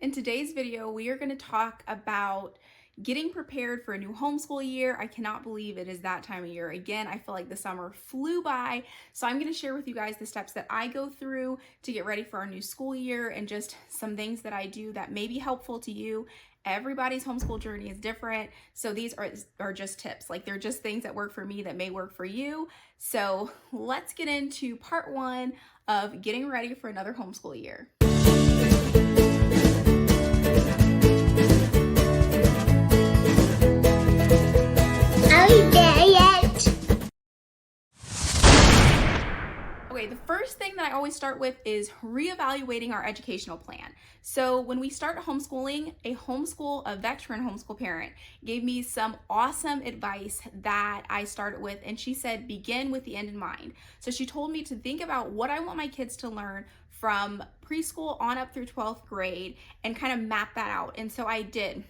In today's video, we are going to talk about getting prepared for a new homeschool year. I cannot believe it is that time of year. Again, I feel like the summer flew by. So I'm going to share with you guys the steps that I go through to get ready for our new school year and just some things that I do that may be helpful to you. Everybody's homeschool journey is different. So these are just tips. Like they're just things that work for me that may work for you. So let's get into part one of getting ready for another homeschool year. Okay, the first thing that I always start with is reevaluating our educational plan. So when we start homeschooling, a veteran homeschool parent gave me some awesome advice that I started with, and she said, begin with the end in mind. So she told me to think about what I want my kids to learn from preschool on up through 12th grade and kind of map that out. And so I did.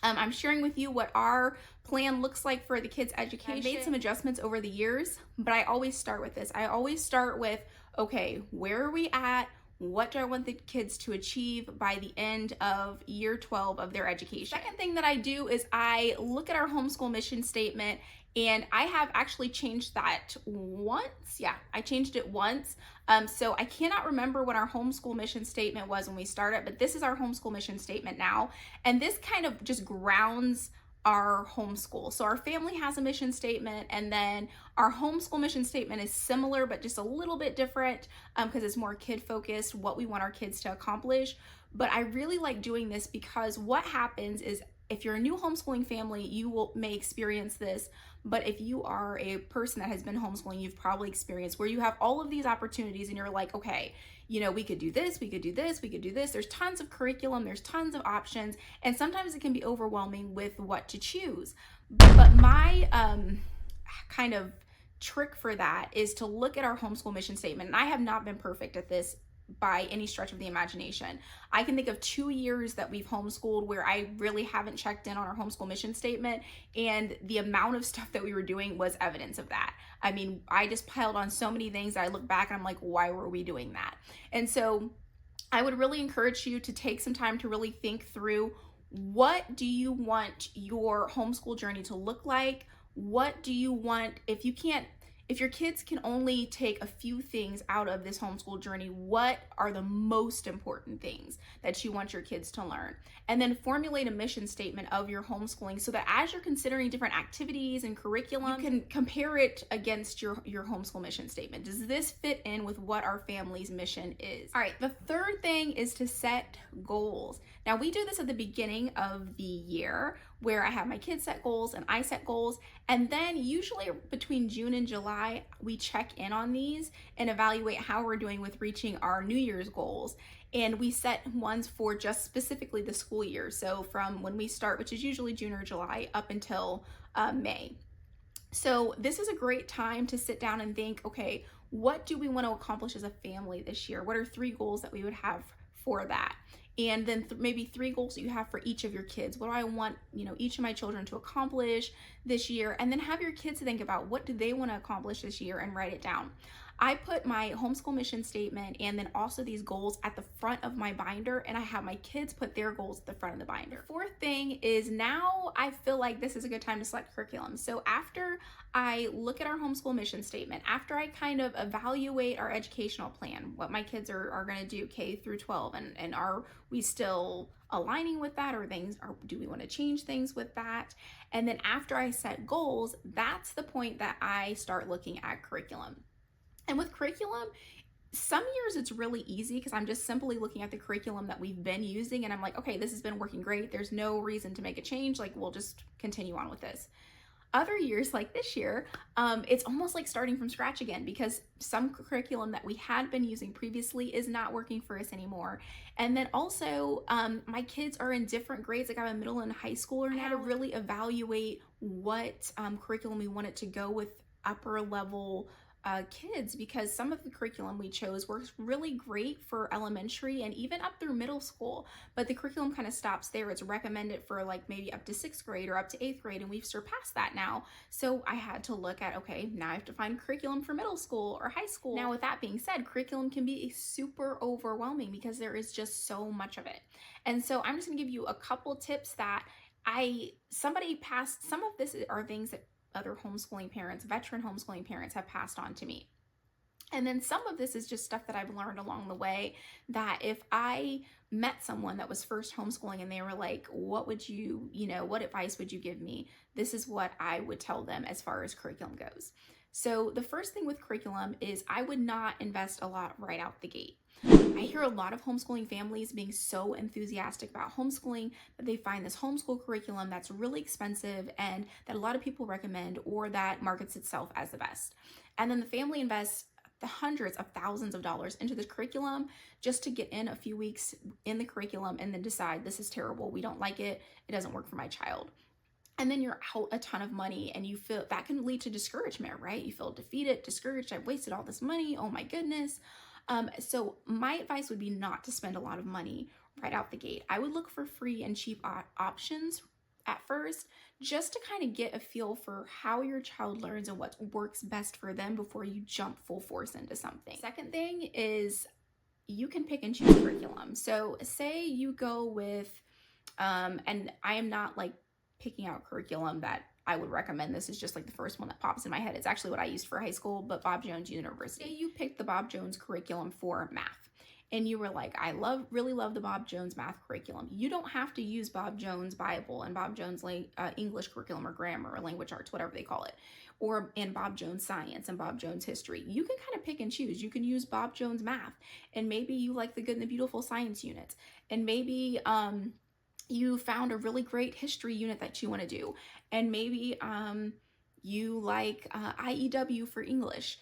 I'm sharing with you what our plan looks like for the kids' education. I've made some adjustments over the years, but I always start with this. I always start with, okay, where are we at? What do I want the kids to achieve by the end of year 12 of their education? Second thing that I do is I look at our homeschool mission statement, and I have actually changed that once. Yeah, I changed it once. So I cannot remember what our homeschool mission statement was when we started, but this is our homeschool mission statement now. And this kind of just grounds our homeschool. So our family has a mission statement, and then our homeschool mission statement is similar, but just a little bit different because it's more kid focused, what we want our kids to accomplish. But I really like doing this because what happens is if you're a new homeschooling family, you may experience this, but if you are a person that has been homeschooling, you've probably experienced where you have all of these opportunities and you're like, okay, we could do this, we could do this, we could do this. There's tons of curriculum, there's tons of options, and sometimes it can be overwhelming with what to choose. But my kind of trick for that is to look at our homeschool mission statement, and I have not been perfect at this by any stretch of the imagination. I can think of 2 years that we've homeschooled where I really haven't checked in on our homeschool mission statement, and the amount of stuff that we were doing was evidence of that. I mean, I just piled on so many things that I look back and I'm like, why were we doing that? And so I would really encourage you to take some time to really think through, what do you want your homeschool journey to look like? What do you want, if your kids can only take a few things out of this homeschool journey, what are the most important things that you want your kids to learn? And then formulate a mission statement of your homeschooling so that as you're considering different activities and curriculum, you can compare it against your homeschool mission statement. Does this fit in with what our family's mission is? All right, the third thing is to set goals. Now, we do this at the beginning of the year where I have my kids set goals and I set goals. And then usually between June and July, we check in on these and evaluate how we're doing with reaching our New Year's goals. And we set ones for just specifically the school year. So from when we start, which is usually June or July, up until May. So this is a great time to sit down and think, okay, what do we want to accomplish as a family this year? What are 3 goals that we would have for that? And then maybe 3 goals that you have for each of your kids. What do I want, each of my children to accomplish this year? And then have your kids think about, what do they want to accomplish this year, and write it down. I put my homeschool mission statement and then also these goals at the front of my binder, and I have my kids put their goals at the front of the binder. The fourth thing is, now I feel like this is a good time to select curriculum. So after I look at our homeschool mission statement, after I kind of evaluate our educational plan, what my kids are going to do K through 12, and are we still aligning with that, or do we want to change things with that? And then after I set goals, that's the point that I start looking at curriculum. And with curriculum, some years it's really easy because I'm just simply looking at the curriculum that we've been using and I'm like, okay, this has been working great. There's no reason to make a change. Like, we'll just continue on with this. Other years, like this year, it's almost like starting from scratch again, because some curriculum that we had been using previously is not working for us anymore. And then also, my kids are in different grades. Like, I'm a middle and high schooler now. I had to really evaluate what curriculum we wanted to go with upper level kids, because some of the curriculum we chose works really great for elementary and even up through middle school, but the curriculum kind of stops there. It's recommended for like maybe up to 6th grade or up to 8th grade, and we've surpassed that now. So I had to look at, okay, now I have to find curriculum for middle school or high school. Now with that being said, curriculum can be super overwhelming because there is just so much of it. And so I'm just gonna give you a couple tips that somebody passed. Some of this are things that other homeschooling parents, veteran homeschooling parents, have passed on to me. And then some of this is just stuff that I've learned along the way, that if I met someone that was first homeschooling and they were like, what would you, what advice would you give me? This is what I would tell them as far as curriculum goes. So the first thing with curriculum is I would not invest a lot right out the gate. I hear a lot of homeschooling families being so enthusiastic about homeschooling that they find this homeschool curriculum that's really expensive and that a lot of people recommend, or that markets itself as the best. And then the family invests the hundreds of thousands of dollars into the curriculum just to get in a few weeks in the curriculum and then decide, this is terrible, we don't like it, it doesn't work for my child. And then you're out a ton of money, and you feel that can lead to discouragement, right? You feel defeated, discouraged, I've wasted all this money, oh my goodness. So my advice would be not to spend a lot of money right out the gate. I would look for free and cheap options at first, just to kind of get a feel for how your child learns and what works best for them before you jump full force into something. Second thing is you can pick and choose curriculum. So say you go with, and I am not like picking out curriculum that I would recommend. This is just like the first one that pops in my head. It's actually what I used for high school, but Bob Jones University. Say you picked the Bob Jones curriculum for math, and you were like, I really love the Bob Jones math curriculum. You don't have to use Bob Jones Bible and Bob Jones English curriculum or grammar or language arts, whatever they call it, or in Bob Jones science and Bob Jones history. You can kind of pick and choose. You can use Bob Jones math, and maybe you like the good and the beautiful science units, and maybe you found a really great history unit that you want to do, and maybe you like IEW for English.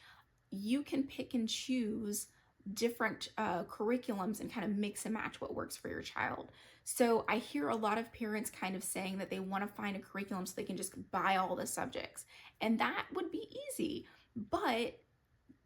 You can pick and choose different curriculums and kind of mix and match what works for your child. So I hear a lot of parents kind of saying that they want to find a curriculum so they can just buy all the subjects, and that would be easy. But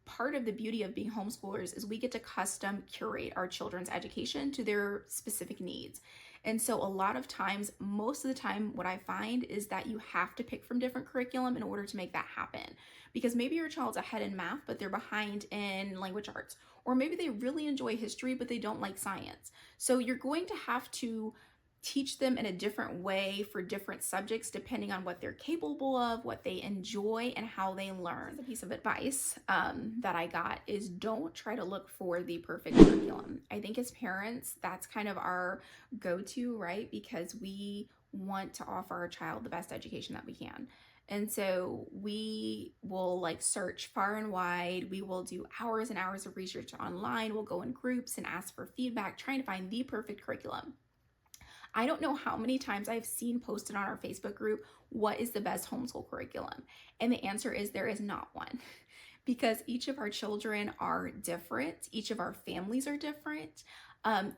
part of the beauty of being homeschoolers is we get to custom curate our children's education to their specific needs. And so a lot of times, most of the time, what I find is that you have to pick from different curriculum in order to make that happen. Because maybe your child's ahead in math, but they're behind in language arts. Or maybe they really enjoy history, but they don't like science. So you're going to have to teach them in a different way for different subjects depending on what they're capable of, what they enjoy, and how they learn. The piece of advice that I got is don't try to look for the perfect curriculum. I think as parents, that's kind of our go-to, right? Because we want to offer our child the best education that we can. And so we will like search far and wide. We will do hours and hours of research online. We'll go in groups and ask for feedback, trying to find the perfect curriculum. I don't know how many times I've seen posted on our Facebook group, what is the best homeschool curriculum? And the answer is there is not one, because each of our children are different. Each of our families are different.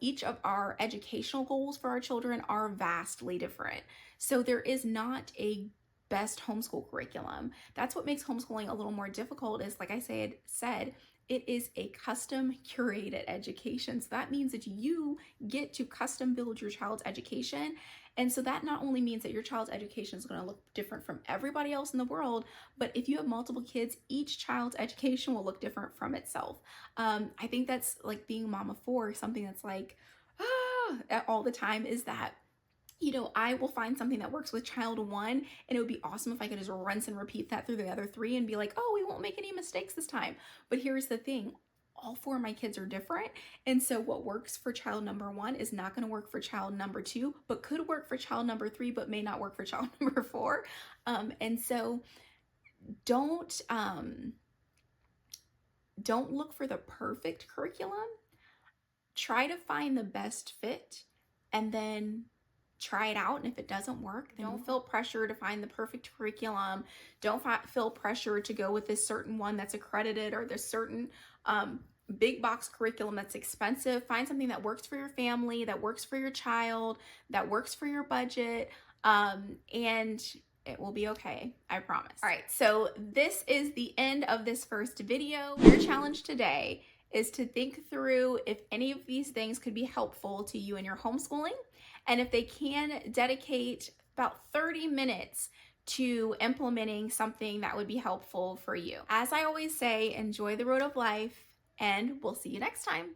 Each of our educational goals for our children are vastly different. So there is not a best homeschool curriculum. That's what makes homeschooling a little more difficult, is like I said, it is a custom curated education. So that means that you get to custom build your child's education. And so that not only means that your child's education is going to look different from everybody else in the world, but if you have multiple kids, each child's education will look different from itself. I think that's like being a mom of four, something that's like, all the time, is that I will find something that works with child one, and it would be awesome if I could just rinse and repeat that through the other three and be like, oh, we won't make any mistakes this time. But here's the thing. All four of my kids are different. And so what works for child number one is not going to work for child number two, but could work for child number three, but may not work for child number four. And so don't look for the perfect curriculum. Try to find the best fit, and then try it out. And if it doesn't work, then don't feel pressure to find the perfect curriculum. Don't feel pressure to go with this certain one that's accredited, or this certain big box curriculum that's expensive. Find something that works for your family, that works for your child, that works for your budget. And It will be okay. I promise. All right, so this is the end of this first video. Your challenge today is to think through if any of these things could be helpful to you in your homeschooling, and if they can, dedicate about 30 minutes to implementing something that would be helpful for you. As I always say, enjoy the road of life, and we'll see you next time.